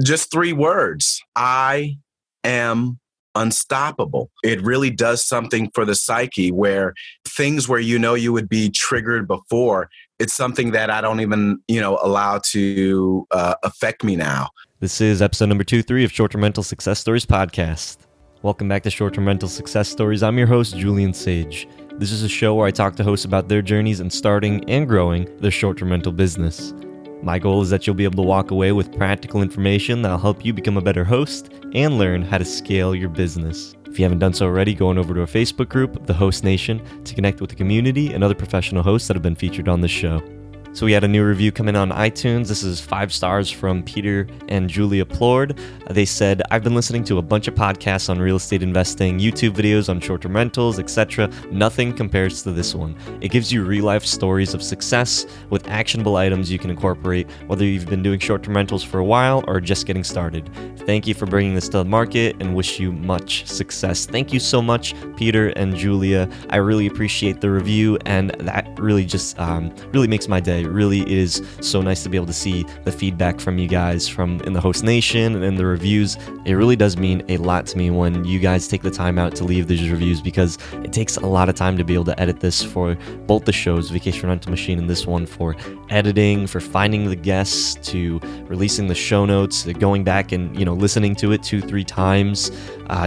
Just three words. I am unstoppable. It really does something for the psyche where things where you would be triggered before, it's something that I don't even, allow to affect me now. This is episode number 23 of Short-Term Rental Success Stories podcast. Welcome back to Short-Term Rental Success Stories. I'm your host, Julian Sage. This is a show where I talk to hosts about their journeys in starting and growing their short-term rental business. My goal is that you'll be able to walk away with practical information that'll help you become a better host and learn how to scale your business. If you haven't done so already, go on over to our Facebook group, The Host Nation, to connect with the community and other professional hosts that have been featured on this show. So we had a new review come in on iTunes. This is 5 stars from Peter and Julia Plord. They said, I've been listening to a bunch of podcasts on real estate investing, YouTube videos on short-term rentals, etc. Nothing compares to this one. It gives you real-life stories of success with actionable items you can incorporate, whether you've been doing short-term rentals for a while or just getting started. Thank you for bringing this to the market and wish you much success. Thank you so much, Peter and Julia. I really appreciate the review, and that really just really makes my day. It really is so nice to be able to see the feedback from you guys from in the host nation and in the reviews. It really does mean a lot to me when you guys take the time out to leave these reviews, because it takes a lot of time to be able to edit this for both the shows, Vacation Rental Machine and this one, for editing, for finding the guests, to releasing the show notes, to going back and listening to it 2-3 times,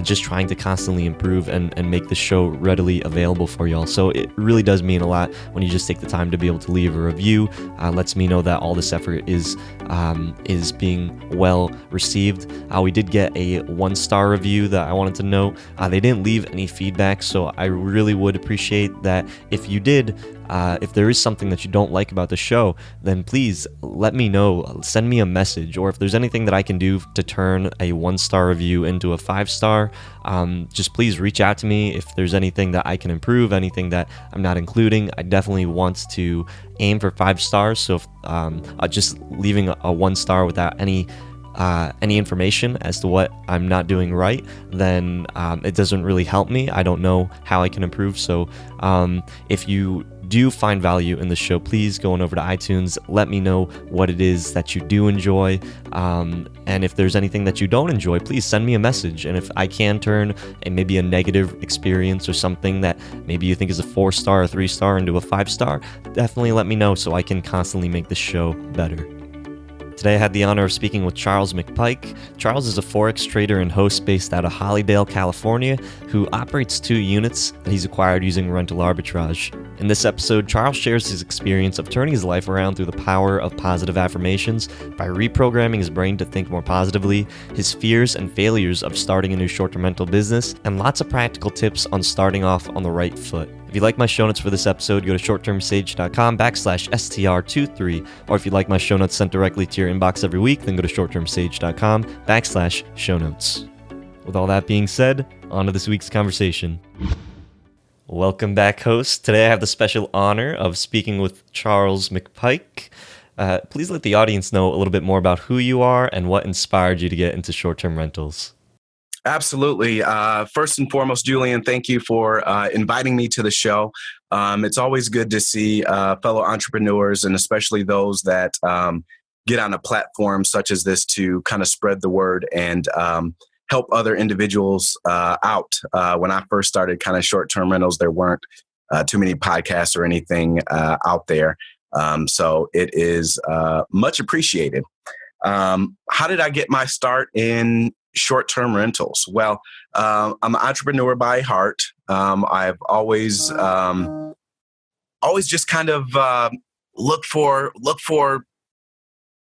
just trying to constantly improve and make the show readily available for y'all. So it really does mean a lot when you just take the time to be able to leave a review. Lets me know that all this effort is being well received. We did get a 1-star review that I wanted to note. They didn't leave any feedback, so I really would appreciate that if you did. If there is something that you don't like about the show, then please let me know. Send me a message, or if there's anything that I can do to turn a 1-star review into a 5-star, just please reach out to me. If there's anything that I can improve, anything that I'm not including, I definitely want to aim for 5 stars. So if just leaving a 1-star without any information as to what I'm not doing right, then it doesn't really help me. I don't know how I can improve. So if you do find value in the show, please go on over to iTunes. Let me know what it is that you do enjoy. And if there's anything that you don't enjoy, please send me a message. And if I can turn maybe a negative experience or something that maybe you think is a 4-star or 3-star into a 5-star, definitely let me know so I can constantly make the show better. Today I had the honor of speaking with Charles McPike. Charles is a Forex trader and host based out of Hollydale, California, who operates 2 units that he's acquired using rental arbitrage. In this episode, Charles shares his experience of turning his life around through the power of positive affirmations by reprogramming his brain to think more positively, his fears and failures of starting a new short-term rental business, and lots of practical tips on starting off on the right foot. If you like my show notes for this episode, go to shorttermsage.com/STR23. Or if you'd like my show notes sent directly to your inbox every week, then go to shorttermsage.com/show notes. With all that being said, on to this week's conversation. Welcome back, host. Today I have the special honor of speaking with Charles McPike. Please let the audience know a little bit more about who you are and what inspired you to get into short-term rentals. Absolutely. First and foremost, Julian, thank you for inviting me to the show. It's always good to see fellow entrepreneurs, and especially those that get on a platform such as this to kind of spread the word and help other individuals out. When I first started kind of short-term rentals, there weren't too many podcasts or anything out there. So it is much appreciated. How did I get my start in short-term rentals? Well, I'm an entrepreneur by heart. I've always just kind of look for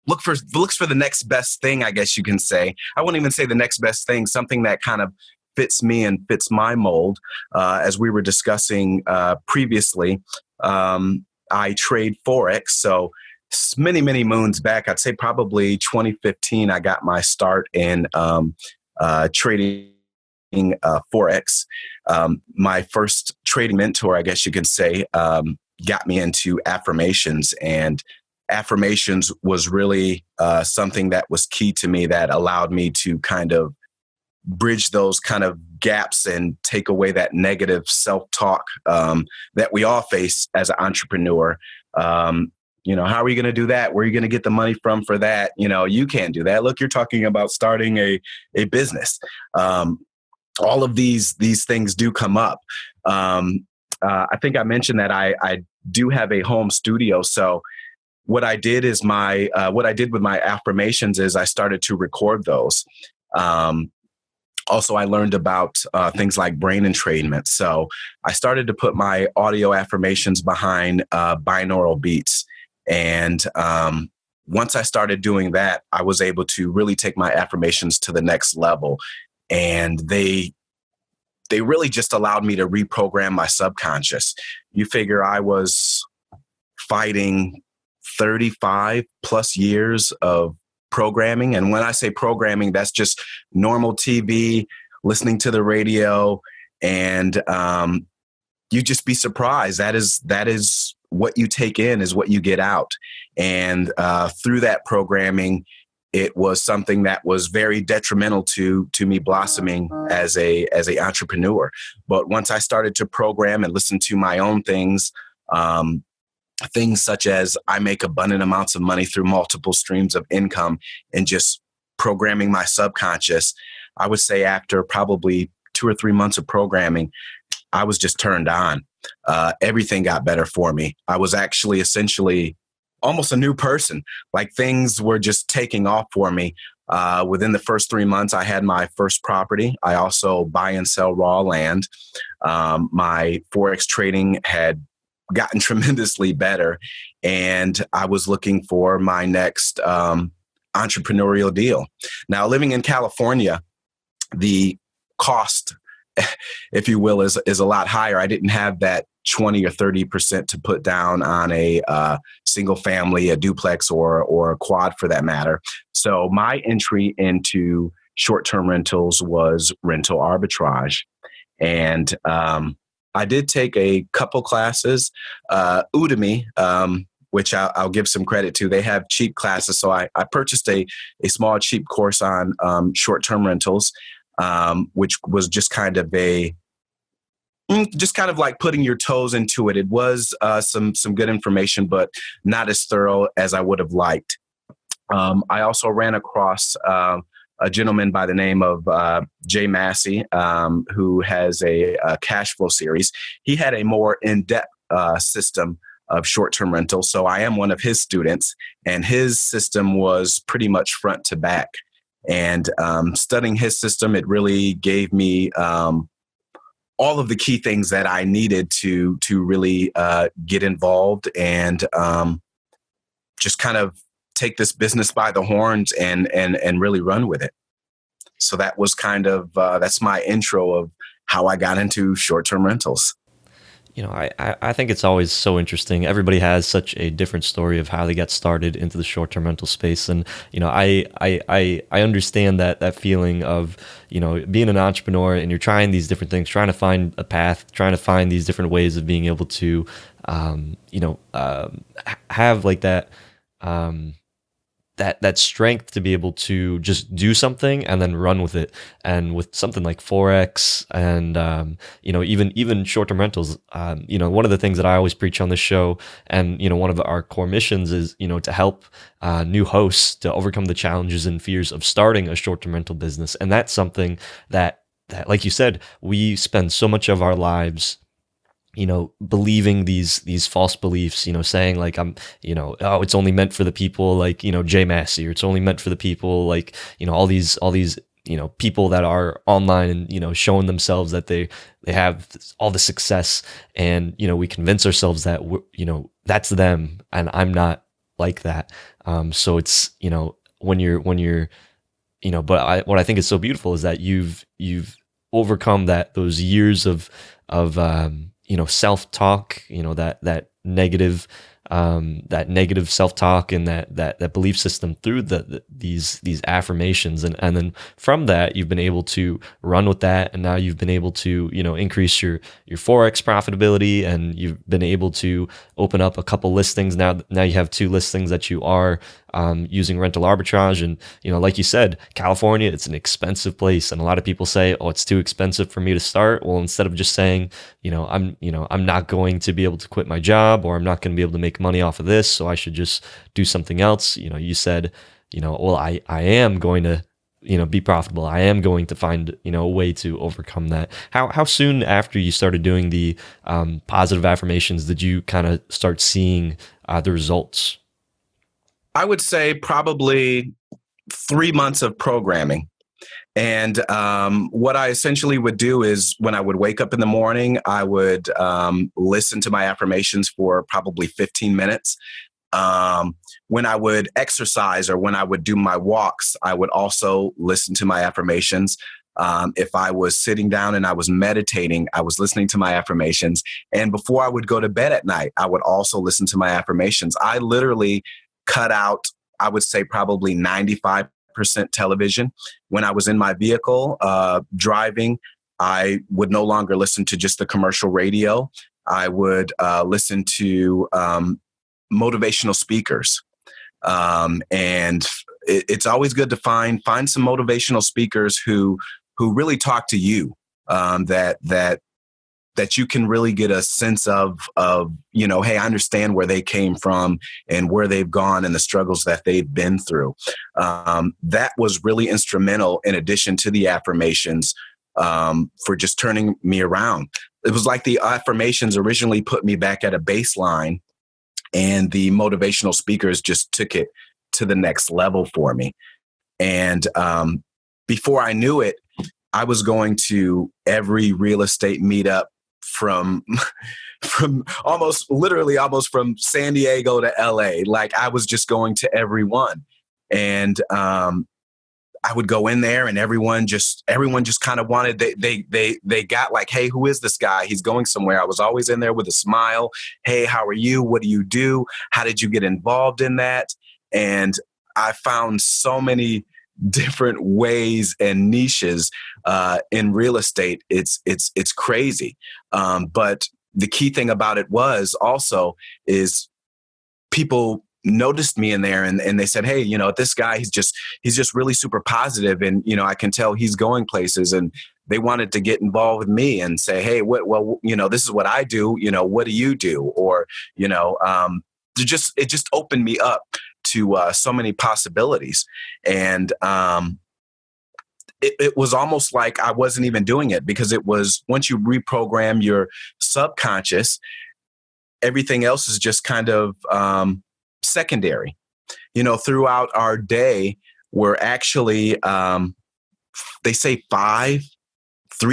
the next best thing, I guess you can say. I wouldn't even say the next best thing, something that kind of fits me and fits my mold. As we were discussing previously, I trade Forex. So many, many moons back, I'd say probably 2015, I got my start in trading Forex. My first trading mentor, I guess you could say, got me into Affirmations, and Affirmations was really something that was key to me, that allowed me to kind of bridge those kind of gaps and take away that negative self-talk that we all face as an entrepreneur. how are you going to do that? Where are you going to get the money from for that? You can't do that. Look, you're talking about starting a business. All of these things do come up. I think I mentioned that I do have a home studio. So what I did is what I did with my affirmations is I started to record those. Also, I learned about things like brain entrainment. So I started to put my audio affirmations behind binaural beats. And once I started doing that, I was able to really take my affirmations to the next level. And they really just allowed me to reprogram my subconscious. You figure I was fighting 35 plus years of programming. And when I say programming, that's just normal TV, listening to the radio, and you just be surprised. That is what you take in is what you get out. And through that programming, it was something that was very detrimental to me blossoming as a entrepreneur. But once I started to program and listen to my own things, things such as I make abundant amounts of money through multiple streams of income and just programming my subconscious, I would say after probably 2 or 3 months of programming, I was just turned on. Everything got better for me. I was actually essentially almost a new person. Like things were just taking off for me. Within the first 3 months, I had my first property. I also buy and sell raw land. My Forex trading had gotten tremendously better. And I was looking for my next entrepreneurial deal. Now, living in California, the cost, if you will, is a lot higher. I didn't have that 20 or 30% to put down on a single family, a duplex, or a quad for that matter. So my entry into short-term rentals was rental arbitrage. And I did take a couple classes, Udemy, which I'll give some credit to. They have cheap classes. So I purchased a small cheap course on short-term rentals, which was just kind of like putting your toes into it. It was some good information, but not as thorough as I would have liked. I also ran across a gentleman by the name of Jay Massey, who has a cash flow series. He had a more in-depth system of short-term rental. So I am one of his students, and his system was pretty much front to back. And studying his system, it really gave me all of the key things that I needed to really get involved and just kind of take this business by the horns and really run with it. So that was kind of, that's my intro of how I got into short-term rentals. I think it's always so interesting. Everybody has such a different story of how they got started into the short-term rental space. And, I understand that feeling of, being an entrepreneur and you're trying these different things, trying to find a path, trying to find these different ways of being able to, have like that, that strength to be able to just do something and then run with it. And with something like Forex and, even short-term rentals, one of the things that I always preach on this show and, one of our core missions is, to help new hosts to overcome the challenges and fears of starting a short-term rental business. And that's something that, like you said, we spend so much of our lives believing these false beliefs, saying like, oh, it's only meant for the people like, Jay Massey, or it's only meant for the people like, all these, people that are online and, showing themselves that they have all the success. And, we convince ourselves that, that's them and I'm not like that. So it's, when you're, but what I think is so beautiful is that you've overcome those years of self-talk, that negative self-talk and that belief system through these affirmations. And then from that, you've been able to run with that. And now you've been able to, increase your Forex profitability, and you've been able to open up a couple listings. Now you have 2 listings that you are using rental arbitrage. And, like you said, California, it's an expensive place. And a lot of people say, oh, it's too expensive for me to start. Well, instead of just saying, I'm not going to be able to quit my job, or I'm not going to be able to make money off of this, so I should just do something else. You said, well, I am going to, be profitable. I am going to find, a way to overcome that. How soon after you started doing the positive affirmations did you kind of start seeing the results? I would say probably 3 months of programming. And what I essentially would do is when I would wake up in the morning, I would listen to my affirmations for probably 15 minutes. When I would exercise or when I would do my walks, I would also listen to my affirmations. If I was sitting down and I was meditating, I was listening to my affirmations. And before I would go to bed at night, I would also listen to my affirmations. I literally cut out, I would say probably 95% television. When I was in my vehicle driving, I would no longer listen to just the commercial radio. I would listen to motivational speakers. And it's always good to find some motivational speakers who really talk to you, that you can really get a sense of, hey, I understand where they came from and where they've gone and the struggles that they've been through. That was really instrumental in addition to the affirmations, for just turning me around. It was like the affirmations originally put me back at a baseline, and the motivational speakers just took it to the next level for me. And before I knew it, I was going to every real estate meetup from almost from San Diego to LA. Like, I was just going to every one. And I would go in there and everyone just kind of wanted, they got like, hey, who is this guy? He's going somewhere. I was always in there with a smile. Hey, how are you? What do you do? How did you get involved in that? And I found so many different ways and niches in real estate. It's crazy. But the key thing about it was also is people noticed me in there, and they said, hey, this guy, he's just really super positive, and I can tell he's going places, and they wanted to get involved with me and say, hey, this is what I do, what do you do? Or it just opened me up to so many possibilities. And it was almost like I wasn't even doing it, because it was, once you reprogram your subconscious, everything else is just kind of secondary. Throughout our day, we're actually, they say 3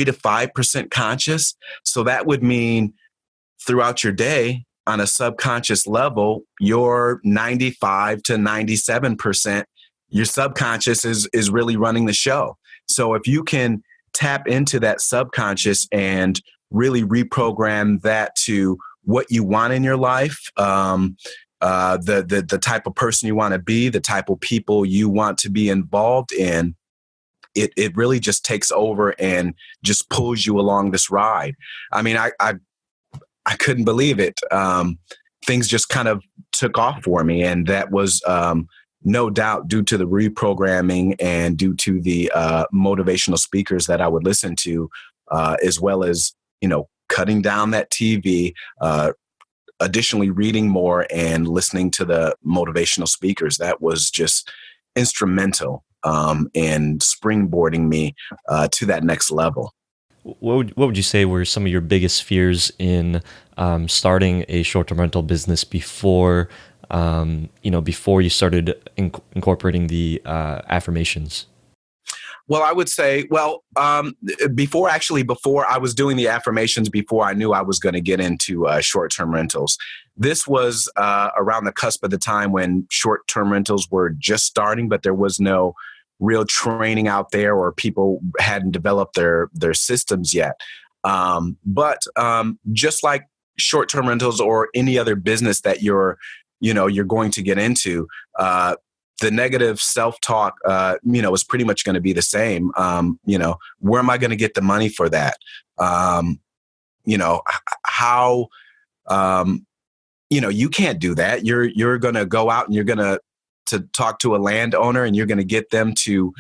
to 5% conscious. So that would mean throughout your day, on a subconscious level, you're 95 to 97%. Your subconscious is really running the show. So if you can tap into that subconscious and really reprogram that to what you want in your life, the type of person you want to be, the type of people you want to be involved in, it really just takes over and just pulls you along this ride. I mean, I couldn't believe it. Things just kind of took off for me. And that was no doubt due to the reprogramming and due to the motivational speakers that I would listen to, as well as, cutting down that TV, additionally reading more and listening to the motivational speakers. That was just instrumental in springboarding me to that next level. What would you say were some of your biggest fears in starting a short-term rental business before you started incorporating the affirmations? Well, I would say, before I was doing the affirmations, before I knew I was going to get into short-term rentals, this was around the cusp of the time when short-term rentals were just starting, but there was no real training out there, or people hadn't developed their systems yet. But just like short-term rentals or any other business that you're going to get into, the negative self-talk, is pretty much going to be the same. Where am I going to get the money for that? How, you can't do that. You're going to go out and you're going to to talk to a landowner and you're going to get them to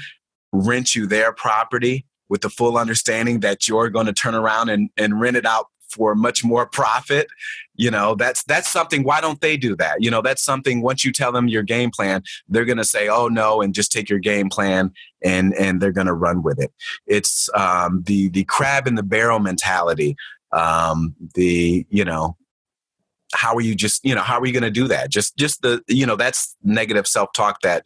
rent you their property with the full understanding that you're going to turn around and rent it out for much more profit. That's something. Why don't they do that? That's something. Once you tell them your game plan, they're going to say, oh no, and just take your game plan and they're going to run with it. It's the crab in the barrel mentality. How are you how are you going to do that? Just that's negative self-talk that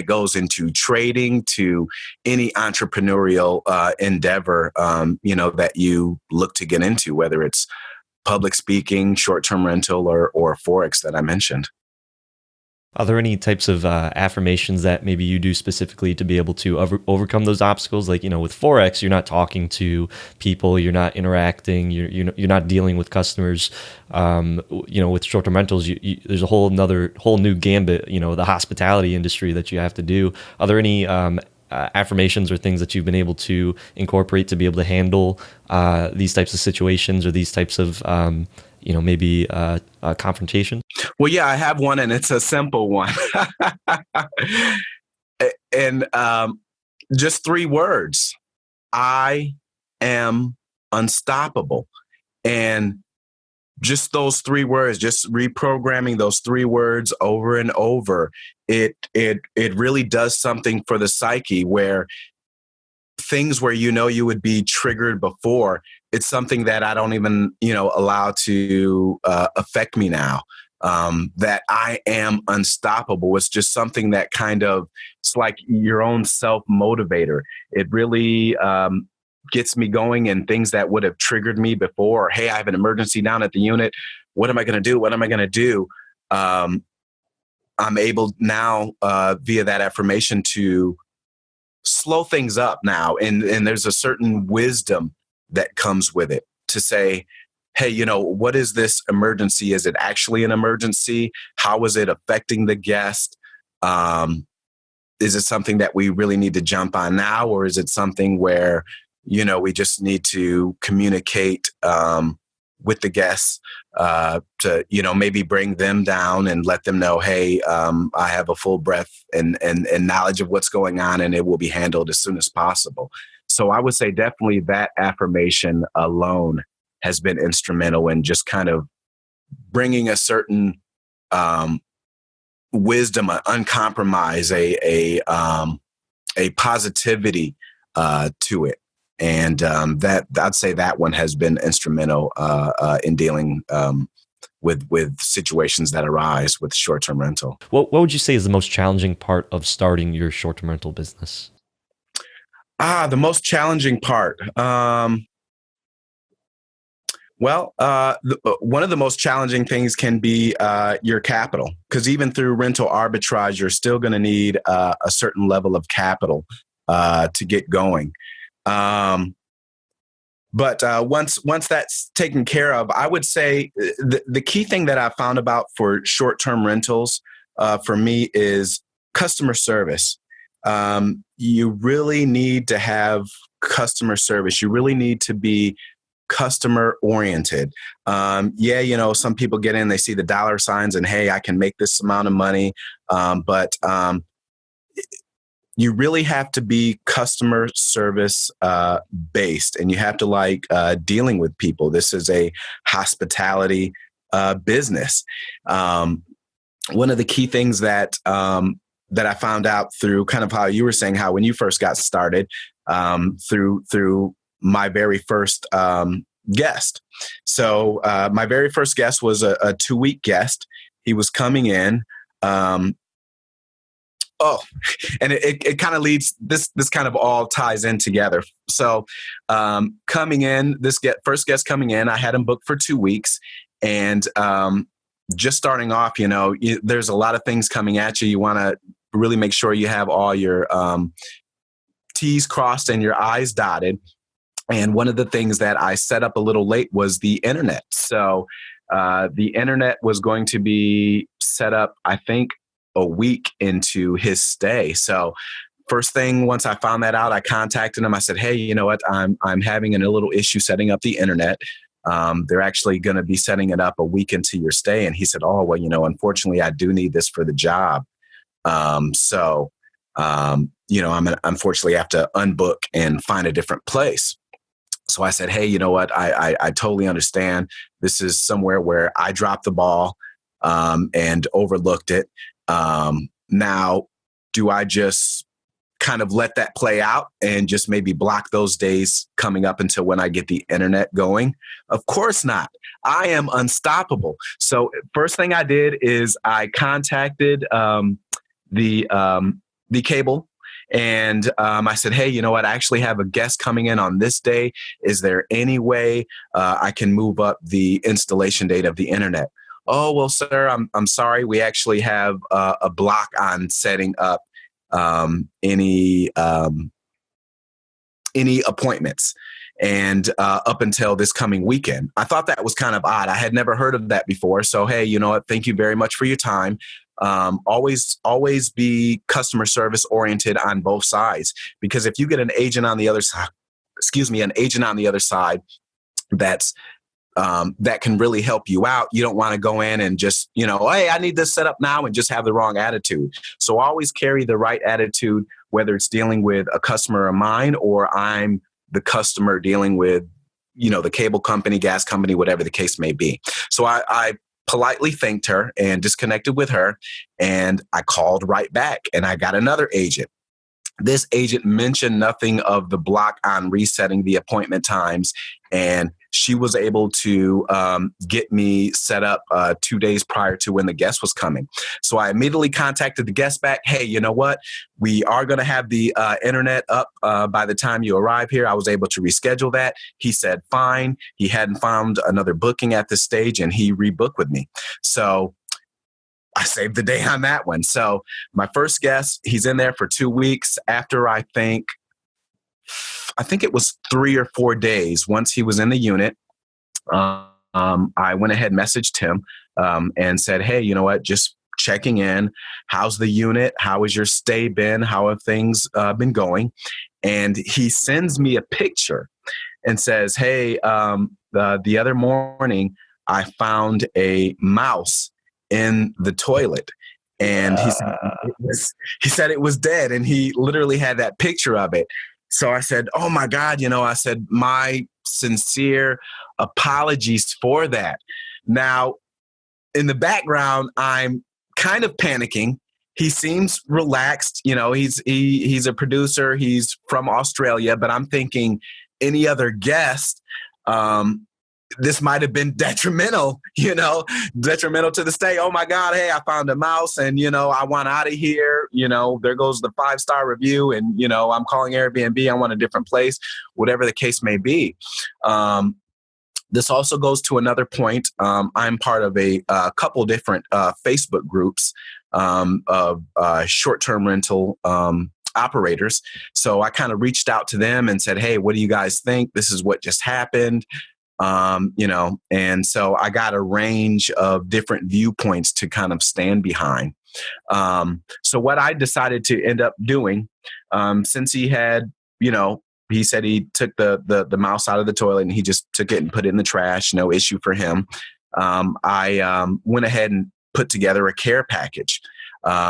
goes into trading, to any entrepreneurial endeavor, that you look to get into, whether it's public speaking, short-term rental, or Forex that I mentioned. Are there any types of affirmations that maybe you do specifically to be able to overcome those obstacles? Like, with Forex, you're not talking to people, you're not interacting, you're not dealing with customers. With short-term rentals, there's a whole new gambit, the hospitality industry that you have to do. Are there any affirmations or things that you've been able to incorporate to be able to handle these types of situations or these types of maybe a confrontation? Well, yeah, I have one, and it's a simple one. And just 3 words: I am unstoppable. And just those 3 words, just reprogramming those 3 words over and over, it really does something for the psyche, where things where you would be triggered before, it's something that I don't even allow to affect me now. That I am unstoppable. It's just something that it's like your own self-motivator. It really gets me going, and things that would have triggered me before, or, hey, I have an emergency down at the unit. What am I going to do? What am I going to do? I'm able now via that affirmation to slow things up now. And there's a certain wisdom that comes with it to say, hey, what is this emergency? Is it actually an emergency? How is it affecting the guest? Is it something that we really need to jump on now? Or is it something where, we just need to communicate with the guests to, maybe bring them down and let them know, hey, I have a full breadth and knowledge of what's going on, and it will be handled as soon as possible. So I would say definitely that affirmation alone has been instrumental in just kind of bringing a certain wisdom, an uncompromise, a positivity to it. And that I'd say that one has been instrumental in dealing with situations that arise with short-term rental. What would you say is the most challenging part of starting your short-term rental business? The most challenging part. One of the most challenging things can be your capital, because even through rental arbitrage, you're still going to need a certain level of capital to get going. But once that's taken care of, I would say the key thing that I found about for short-term rentals for me is customer service. You really need to have customer service. You really need to be customer oriented. Some people get in, they see the dollar signs and, hey, I can make this amount of money. But you really have to be customer service based, and you have to like dealing with people. This is a hospitality business. One of the key things that I found out through kind of how you were saying, how when you first got started, through my very first guest. So my very first guest was a 2-week guest. He was coming in. And it kind of leads, this kind of all ties in together. So coming in, first guest coming in, I had him booked for 2 weeks. And just starting off, there's a lot of things coming at you. You want to really make sure you have all your T's crossed and your I's dotted. And one of the things that I set up a little late was the internet. So the internet was going to be set up, I think, a week into his stay. So first thing, once I found that out, I contacted him. I said, hey, you know what? I'm having a little issue setting up the internet. They're actually going to be setting it up a week into your stay. And he said, oh, well, unfortunately, I do need this for the job. I'm unfortunately have to unbook and find a different place. So I said, hey, you know what? I totally understand. This is somewhere where I dropped the ball and overlooked it. Now, do I just kind of let that play out and just maybe block those days coming up until when I get the internet going? Of course not. I am unstoppable. So first thing I did is I contacted the cable. And I said, hey, you know what? I actually have a guest coming in on this day. Is there any way I can move up the installation date of the internet? Oh, well, sir, I'm sorry. We actually have a block on setting up any appointments and up until this coming weekend. I thought that was kind of odd. I had never heard of that before. So, hey, you know what? Thank you very much for your time. Always be customer service oriented on both sides, because if you get an agent on the other side, that's that can really help you out. You don't want to go in and just, hey, I need this set up now, and just have the wrong attitude. So always carry the right attitude, whether it's dealing with a customer of mine or I'm the customer dealing with, the cable company, gas company, whatever the case may be. So I politely thanked her and disconnected with her, and I called right back and I got another agent. This agent mentioned nothing of the block on resetting the appointment times, and she was able to get me set up 2 days prior to when the guest was coming. So I immediately contacted the guest back. Hey, you know what? We are going to have the internet up by the time you arrive here. I was able to reschedule that. He said, fine. He hadn't found another booking at this stage, and he rebooked with me. So I saved the day on that one. So my first guest, he's in there for 2 weeks. After I think it was 3 or 4 days, once he was in the unit, I went ahead and messaged him and said, hey, you know what? Just checking in. How's the unit? How has your stay been? How have things been going? And he sends me a picture and says, hey, the other morning I found a mouse in the toilet. And he said it was dead, and he literally had that picture of it. So I said, oh my God, I said, my sincere apologies for that. Now, in the background, I'm kind of panicking. He seems relaxed. He's a producer. He's from Australia, but I'm thinking any other guest, this might have been detrimental to the stay. Oh my God, hey, I found a mouse and, I want out of here. There goes the 5-star review and, I'm calling Airbnb. I want a different place, whatever the case may be. This also goes to another point. I'm part of a couple different Facebook groups of short-term rental operators. So I kind of reached out to them and said, hey, what do you guys think? This is what just happened. And so I got a range of different viewpoints to kind of stand behind. So what I decided to end up doing, since he had, he said he took the mouse out of the toilet and he just took it and put it in the trash, no issue for him. I went ahead and put together a care package.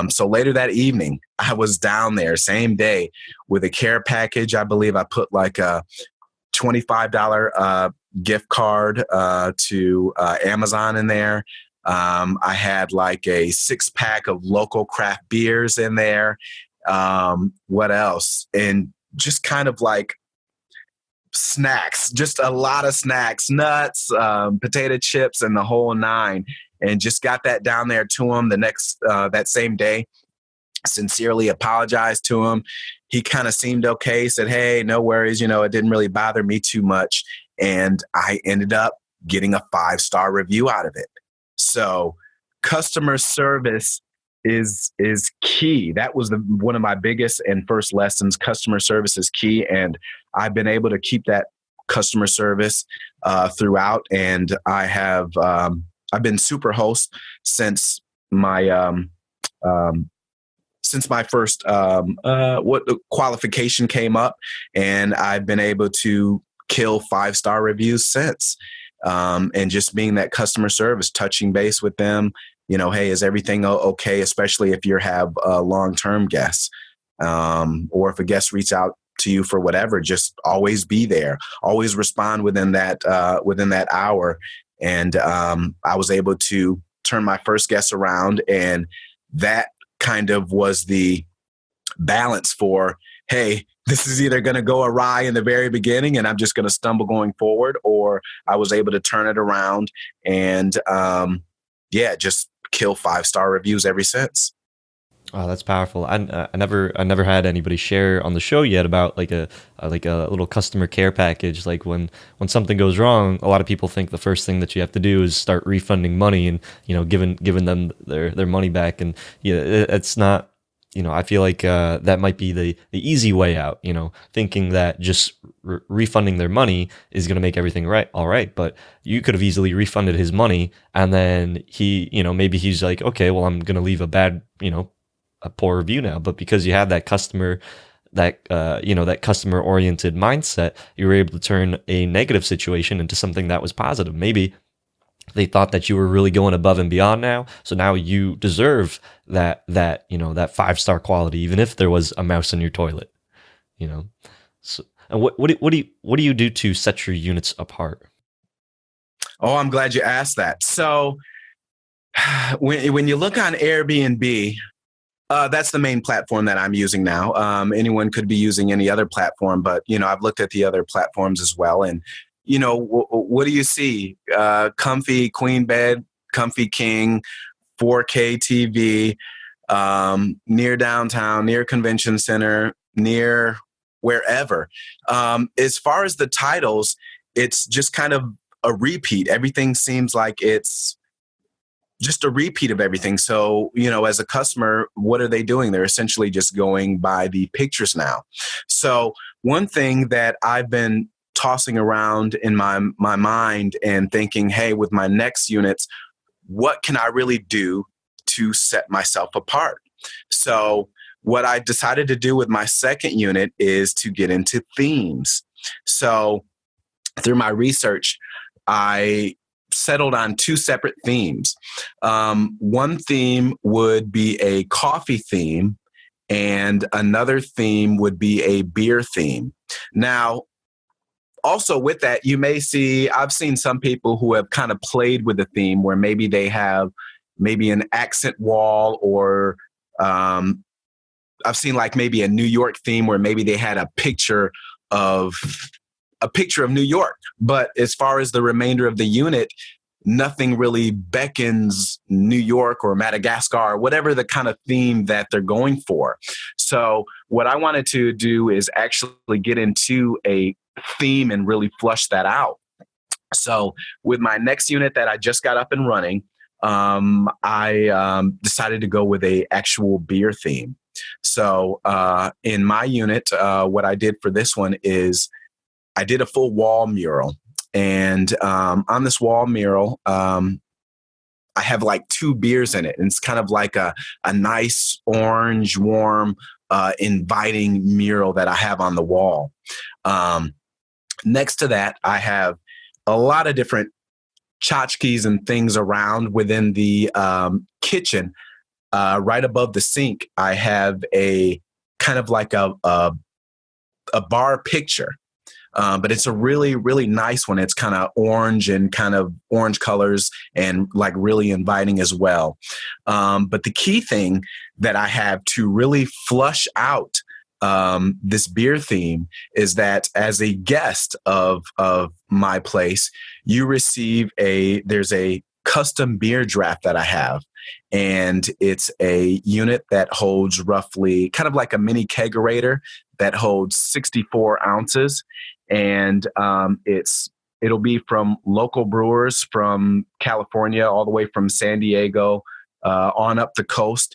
So later that evening, I was down there same day with a care package. I believe I put like a $25 gift card to Amazon in there. I had like a 6-pack of local craft beers in there. What else? And just kind of like snacks, just a lot of snacks, nuts, potato chips, and the whole nine. And just got that down there to him that same day. Sincerely apologized to him. He kind of seemed okay, said, hey, no worries. It didn't really bother me too much. And I ended up getting a 5-star review out of it. So customer service is key. That was one of my biggest and first lessons. Customer service is key. And I've been able to keep that customer service throughout. And I have, I've been super host since my, first qualification came up, and I've been able to kill 5-star reviews since. And just being that customer service, touching base with them, Hey, is everything okay? Especially if you have long-term guests, or if a guest reach out to you for whatever, just always be there, always respond within that hour. And I was able to turn my first guest around, and that kind of was the balance for, hey, this is either going to go awry in the very beginning and I'm just going to stumble going forward, or I was able to turn it around and just kill 5-star reviews ever since. Oh, that's powerful. I never had anybody share on the show yet about like a little customer care package. Like when something goes wrong, a lot of people think the first thing that you have to do is start refunding money and giving them their money back. And it's not. I feel like that might be the easy way out. Thinking that just refunding their money is going to make everything all right. But you could have easily refunded his money, and then he, maybe he's like, okay, well, I'm going to leave a poor review now. But because you had that customer oriented mindset, you were able to turn a negative situation into something that was positive. Maybe they thought that you were really going above and beyond now, so now you deserve that 5-star quality, even if there was a mouse in your toilet. So, and what do you do to set your units apart? Oh, I'm glad you asked that. So when you look on Airbnb, that's the main platform that I'm using now. Anyone could be using any other platform, but I've looked at the other platforms as well. And what do you see? Comfy queen bed, comfy king, 4K TV, near downtown, near convention center, near wherever. As far as the titles, it's just kind of a repeat. Everything seems like it's just a repeat of everything. So, as a customer, what are they doing? They're essentially just going by the pictures now. So one thing that I've been tossing around in my mind and thinking, hey, with my next units, what can I really do to set myself apart? So what I decided to do with my second unit is to get into themes. So through my research, I settled on 2 separate themes. One theme would be a coffee theme, and another theme would be a beer theme. Now, also with that, you may see, I've seen some people who have kind of played with the theme where maybe they have maybe an accent wall, or I've seen like maybe a New York theme where maybe they had a picture of New York. But as far as the remainder of the unit, nothing really beckons New York or Madagascar or whatever the kind of theme that they're going for. So what I wanted to do is actually get into a theme and really flush that out. So with my next unit that I just got up and running, I decided to go with a actual beer theme. So in my unit, what I did for this one is I did a full wall mural. And on this wall mural, I have like 2 beers in it. And it's kind of like a nice orange, warm, inviting mural that I have on the wall. Next to that, I have a lot of different tchotchkes and things around within the kitchen. Right above the sink, I have a kind of like a bar picture. But it's a really, really nice one. It's kind of orange and kind of orange colors and like really inviting as well. But the key thing that I have to really flush out this beer theme is that as a guest of my place, you receive there's a custom beer draft that I have. And it's a unit that holds roughly kind of like a mini kegerator that holds 64 ounces. And it'll be from local brewers from California, all the way from San Diego on up the coast.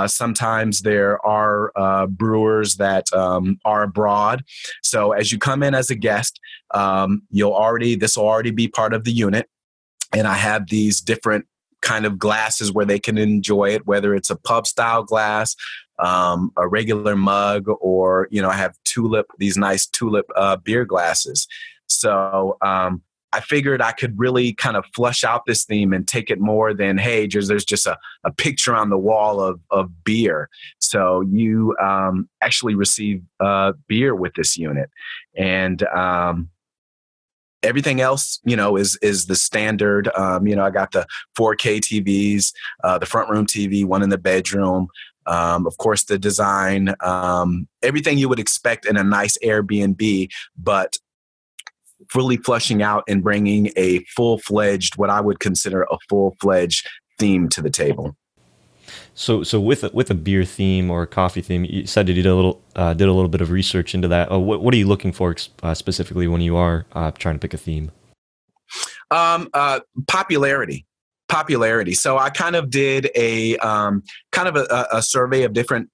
Sometimes there are brewers that are abroad. So as you come in as a guest, this will already be part of the unit. And I have these different kind of glasses where they can enjoy it, whether it's a pub style glass, a regular mug, or I have these nice tulip beer glasses. So I figured I could really kind of flush out this theme and take it more than, hey, there's just a picture on the wall of beer. So you actually receive beer with this unit. And everything else, is the standard. I got the 4K TVs, the front room TV, one in the bedroom. Of course, the design, everything you would expect in a nice Airbnb, but fully flushing out and bringing a full-fledged, what I would consider a full-fledged theme to the table. So with a beer theme or a coffee theme, you said you did a little bit of research into that. What are you looking for specifically when you are trying to pick a theme? Popularity. So I kind of did a survey of different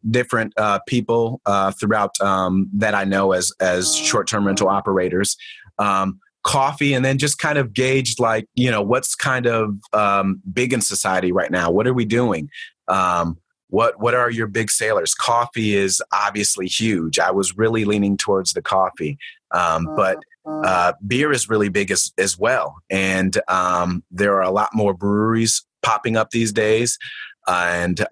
people throughout that I know as short-term rental operators. Coffee, and then just kind of gauged what's kind of big in society right now. What are we doing? What are your big sailors? Coffee is obviously huge. I was really leaning towards the coffee, but beer is really big as well. And there are a lot more breweries popping up these days, and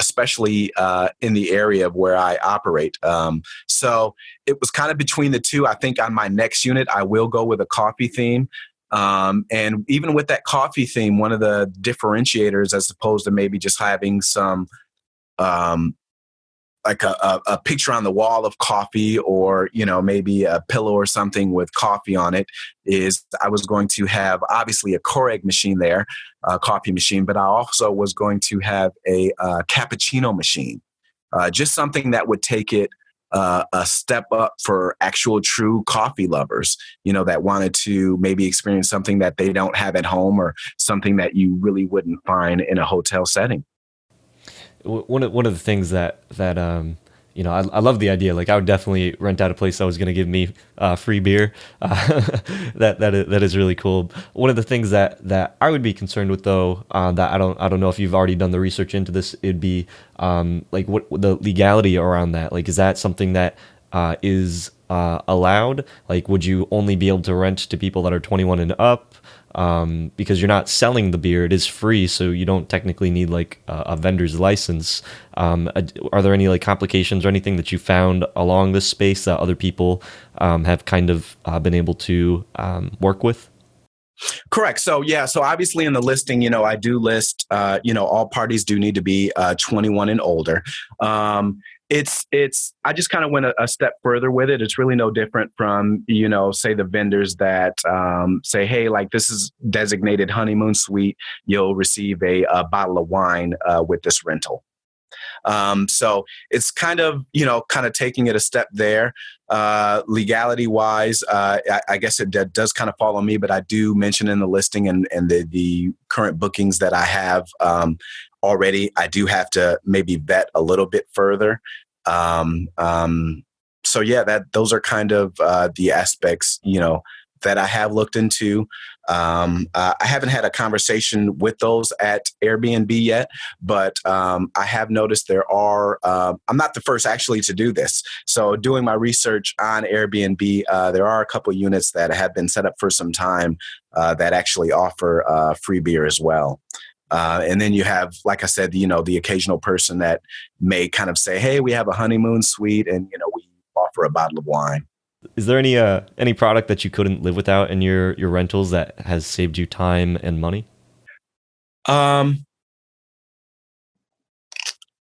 especially in the area of where I operate. So it was kind of between the two. I think on my next unit, I will go with a coffee theme. And even with that coffee theme, one of the differentiators, as opposed to maybe just having some like a picture on the wall of coffee, or maybe a pillow or something with coffee on it, is I was going to have obviously a Keurig machine there, a coffee machine, but I also was going to have a cappuccino machine, just something that would take it a step up for actual true coffee lovers, that wanted to maybe experience something that they don't have at home, or something that you really wouldn't find in a hotel setting. One of the things that I love the idea. Like, I would definitely rent out a place that was going to give me free beer. That is really cool. One of the things that I would be concerned with, though, that I don't know if you've already done the research into this, it'd be like what the legality around that. Like, is that something that is allowed? Like, would you only be able to rent to people that are 21 and up? Because you're not selling the beer, it is free, so you don't technically need like a vendor's license. Are there any like complications or anything that you found along this space that other people have kind of been able to work with? Correct. So obviously in the listing, I do list, all parties do need to be 21 and older. I just kind of went a step further with it. It's really no different from, say the vendors that say, hey, like, this is designated honeymoon suite. You'll receive a bottle of wine with this rental. So it's kind of taking it a step there. Legality wise, I guess it does kind of fall on me, but I do mention in the listing and the current bookings that I have already, I do have to maybe vet a little bit further. So those are kind of the aspects, that I have looked into. I haven't had a conversation with those at Airbnb yet, but I have noticed there are, I'm not the first actually to do this. So doing my research on Airbnb, there are a couple of units that have been set up for some time that actually offer free beer as well. And then you have, like I said, the occasional person that may kind of say, hey, we have a honeymoon suite and, we offer a bottle of wine. Is there any product that you couldn't live without in your rentals that has saved you time and money?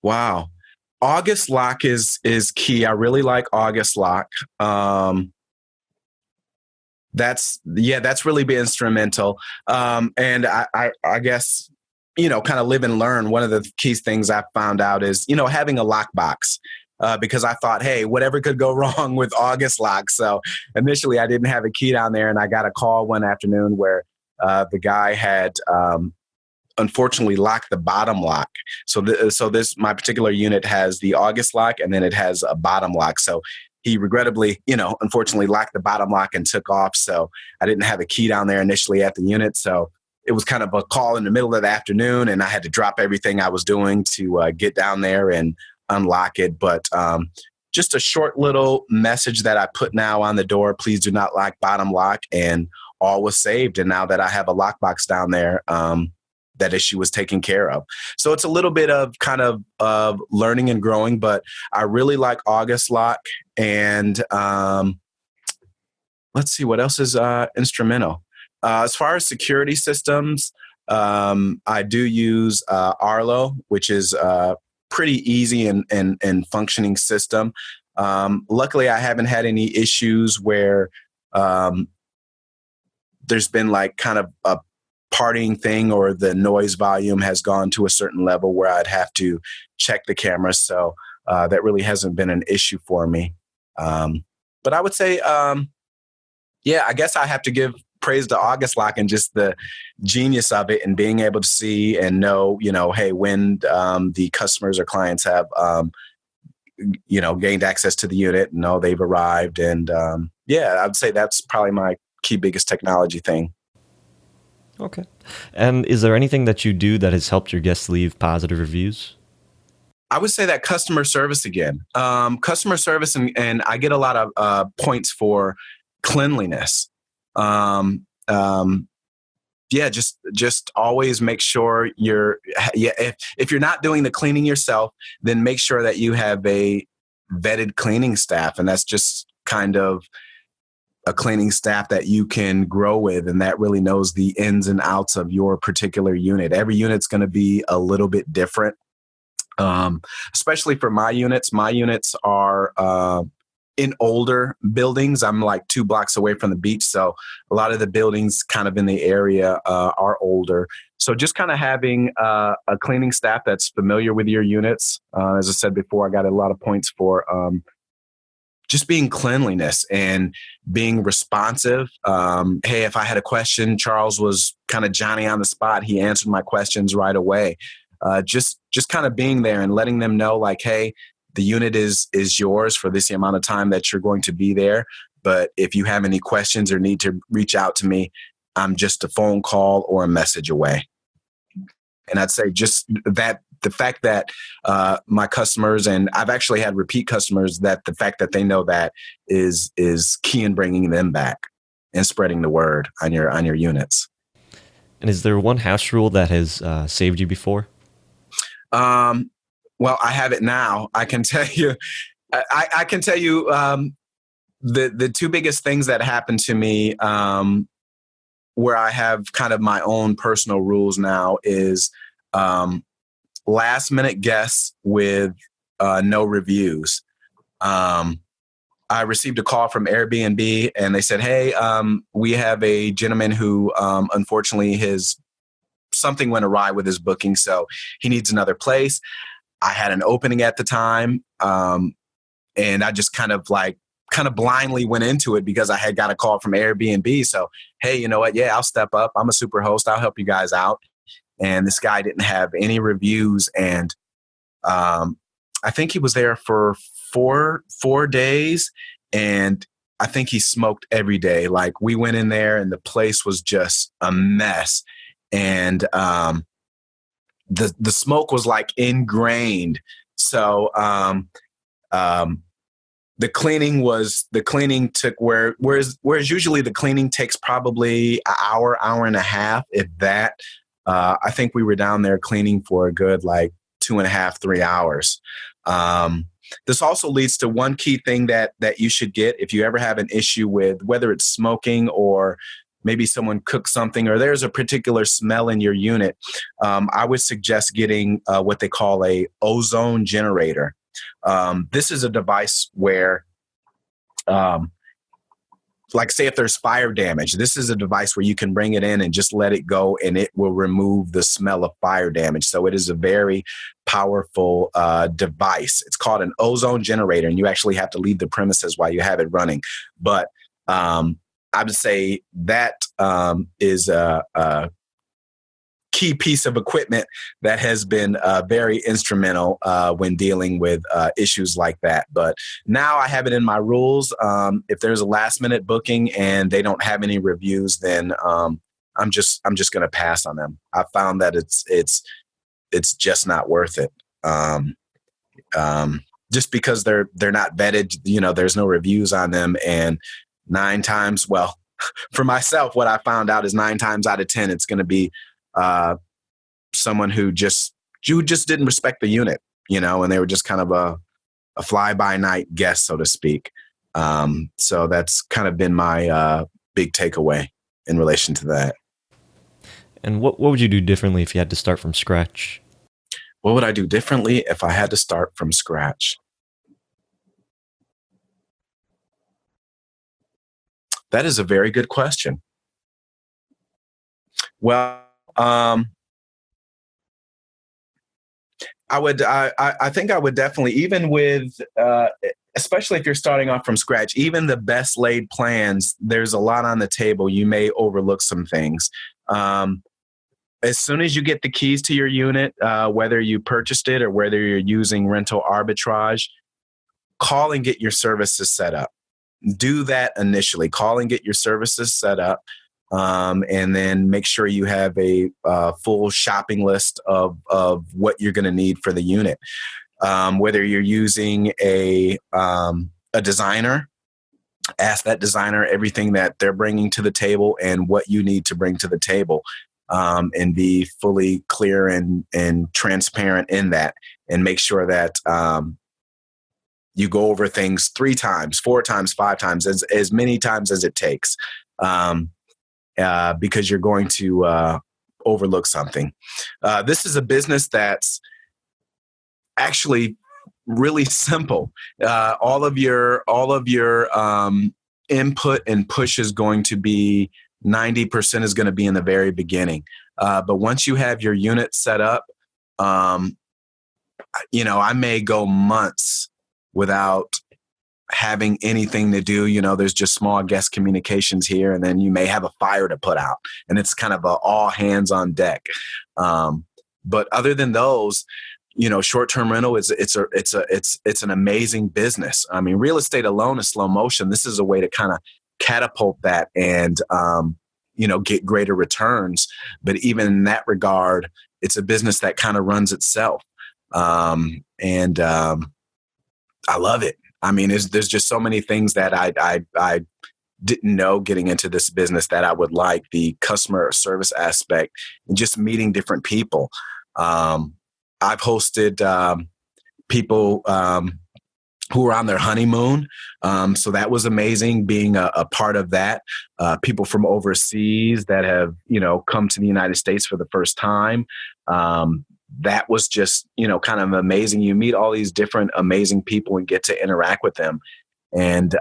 Wow. August lock is key. I really like August lock. That's really been instrumental. And I guess, kind of live and learn. One of the key things I found out is, having a lockbox. Because I thought, hey, whatever could go wrong with August lock. So initially I didn't have a key down there, and I got a call one afternoon where the guy had unfortunately locked the bottom lock. So this my particular unit has the August lock, and then it has a bottom lock. So he regrettably, unfortunately locked the bottom lock and took off. So I didn't have a key down there initially at the unit. So it was kind of a call in the middle of the afternoon, and I had to drop everything I was doing to get down there and unlock it. But just a short little message that I put now on the door: please do not lock bottom lock. And all was saved. And now that I have a lockbox down there, that issue was taken care of. So it's a little bit of kind of learning and growing, but I really like August Lock. And let's see, what else is instrumental? As far as security systems, I do use Arlo, which is a pretty easy and functioning system. Luckily, I haven't had any issues where there's been like kind of a partying thing or the noise volume has gone to a certain level where I'd have to check the camera. So that really hasn't been an issue for me. But I would say, I guess I have to give praise to August Lock and just the genius of it and being able to see and know, hey, when the customers or clients have, gained access to the unit, know they've arrived. And I'd say that's probably my key biggest technology thing. Okay. And is there anything that you do that has helped your guests leave positive reviews? I would say that customer service again. Customer service, and I get a lot of points for cleanliness. Just always make sure if you're not doing the cleaning yourself, then make sure that you have a vetted cleaning staff, and that's just kind of a cleaning staff that you can grow with and that really knows the ins and outs of your particular unit. Every unit's going to be a little bit different. Especially for my units. My units are in older buildings. I'm like 2 blocks away from the beach. So a lot of the buildings kind of in the area are older. So just kind of having a cleaning staff that's familiar with your units. As I said before, I got a lot of points for just being cleanliness and being responsive. Hey, if I had a question, Charles was kind of Johnny on the spot. He answered my questions right away. Just kind of being there and letting them know like, hey, the unit is yours for this amount of time that you're going to be there. But if you have any questions or need to reach out to me, I'm just a phone call or a message away. And I'd say just that the fact that my customers, and I've actually had repeat customers, that the fact that they know that is key in bringing them back and spreading the word on your units. And is there one house rule that has saved you before? Well, I have it now. I can tell you, I can tell you the 2 biggest things that happened to me where I have kind of my own personal rules now is last minute guests with no reviews. I received a call from Airbnb and they said, hey, we have a gentleman who unfortunately something went awry with his booking, so he needs another place. I had an opening at the time, and I just kind of blindly went into it because I had got a call from Airbnb. So, hey, you know what? Yeah, I'll step up. I'm a super host. I'll help you guys out. And this guy didn't have any reviews, and I think he was there for four days, and I think he smoked every day. Like, we went in there, and the place was just a mess. And the smoke was like ingrained. So the cleaning took whereas usually the cleaning takes probably an hour and a half, if that. I think we were down there cleaning for a good 2.5, 3 hours. This also leads to one key thing that you should get if you ever have an issue with whether it's smoking or maybe someone cooked something or there's a particular smell in your unit. I would suggest getting what they call a ozone generator. This is a device where, say if there's fire damage, this is a device where you can bring it in and just let it go and it will remove the smell of fire damage. So it is a very powerful device. It's called an ozone generator, and you actually have to leave the premises while you have it running. But I would say that is a key piece of equipment that has been very instrumental when dealing with issues like that. But now I have it in my rules. If there's a last minute booking and they don't have any reviews, then I'm just going to pass on them. I found that it's just not worth it. Just because they're not vetted, there's no reviews on them, and 9 times, for myself, what I found out is 9 times out of 10, it's going to be someone who just didn't respect the unit, and they were just kind of a fly-by-night guest, so to speak. So that's kind of been my big takeaway in relation to that. And what would you do differently if you had to start from scratch? What would I do differently if I had to start from scratch? That is a very good question. Well, I think I would definitely, even with, especially if you're starting off from scratch, even the best laid plans, there's a lot on the table. You may overlook some things. As soon as you get the keys to your unit, whether you purchased it or whether you're using rental arbitrage, call and get your services set up. Do that initially. Call and get your services set up. And then make sure you have a full shopping list of what you're going to need for the unit. Whether you're using a designer, ask that designer everything that they're bringing to the table and what you need to bring to the table, and be fully clear and transparent in that, and make sure that you go over things 3 times, 4 times, 5 times, as many times as it takes. Because you're going to overlook something. This is a business that's actually really simple. All of your input and push is going to be 90% is going to be in the very beginning. But once you have your unit set up, I may go months without having anything to do. There's just small guest communications here, and then you may have a fire to put out, and it's kind of all hands on deck. But other than those, short-term rental it's an amazing business. I mean, real estate alone is slow motion. This is a way to kind of catapult that and get greater returns. But even in that regard, it's a business that kind of runs itself, and I love it. I mean, there's just so many things that I didn't know getting into this business that I would like. The customer service aspect and just meeting different people. I've hosted people who were on their honeymoon. So that was amazing being a part of that. People from overseas that have, come to the United States for the first time. That was just, kind of amazing. You meet all these different amazing people and get to interact with them. And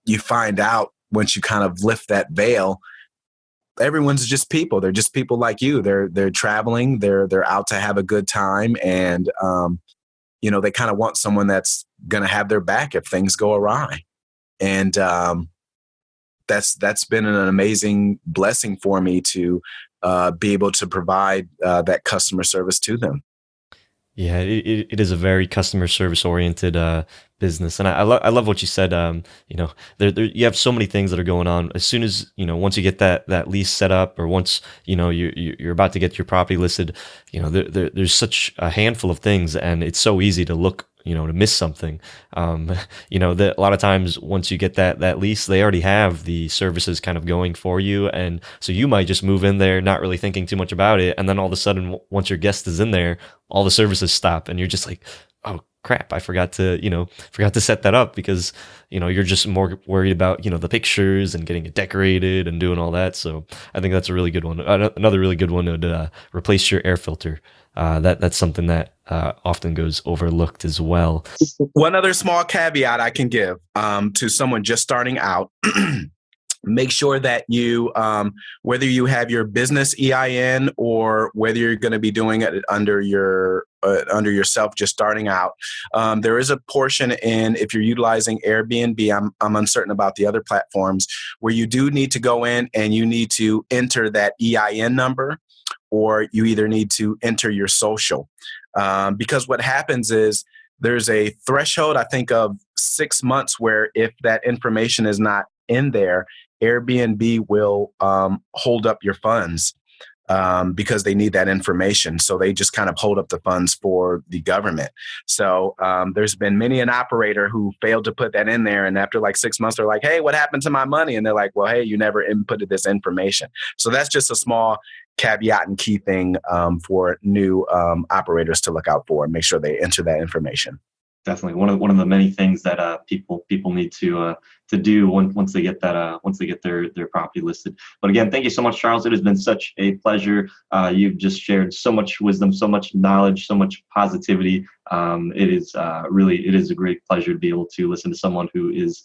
you find out once you kind of lift that veil, everyone's just people. They're just people like you. They're traveling. They're out to have a good time. And, they kind of want someone that's going to have their back if things go awry. And that's been an amazing blessing for me to be able to provide that customer service to them. Yeah, it is a very customer service oriented business, and I love what you said. You have so many things that are going on. As soon as once you get that lease set up, or once you're about to get your property listed, there's such a handful of things, and it's so easy to look, to miss something. That a lot of times once you get that lease, they already have the services kind of going for you. And so you might just move in there, not really thinking too much about it. And then all of a sudden, once your guest is in there, all the services stop and you're just like, oh crap, I forgot to set that up, because, you're just more worried about, the pictures and getting it decorated and doing all that. So I think that's a really good one. Another really good one would replace your air filter. That's something that often goes overlooked as well. One other small caveat I can give to someone just starting out. Make sure that you, whether you have your business EIN or whether you're going to be doing it under yourself, just starting out, there is a portion in, if you're utilizing Airbnb, I'm uncertain about the other platforms, where you do need to go in and you need to enter that EIN number, or you either need to enter your social. Because what happens is there's a threshold, I think, of 6 months where if that information is not in there, Airbnb will hold up your funds. because they need that information. So they just kind of hold up the funds for the government. So there's been many an operator who failed to put that in there. And after like 6 months, they're like, hey, what happened to my money? And they're like, well, hey, you never inputted this information. So that's just a small caveat and key thing for new operators to look out for and make sure they enter that information. Definitely one of the many things that people need to do once they get their property listed. But again, thank you so much, Charles. It has been such a pleasure. You've just shared so much wisdom, so much knowledge, so much positivity. It is a great pleasure to be able to listen to someone who is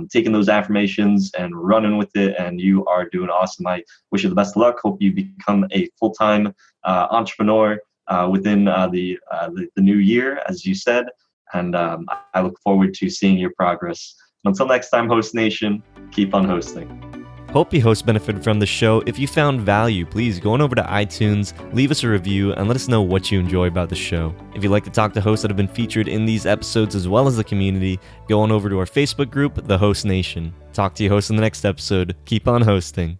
taking those affirmations and running with it. And you are doing awesome. I wish you the best of luck. Hope you become a full-time entrepreneur within the new year, as you said. And I look forward to seeing your progress. Until next time, Host Nation, keep on hosting. Hope you hosts benefited from the show. If you found value, please go on over to iTunes, leave us a review, and let us know what you enjoy about the show. If you'd like to talk to hosts that have been featured in these episodes as well as the community, go on over to our Facebook group, The Host Nation. Talk to you hosts in the next episode. Keep on hosting.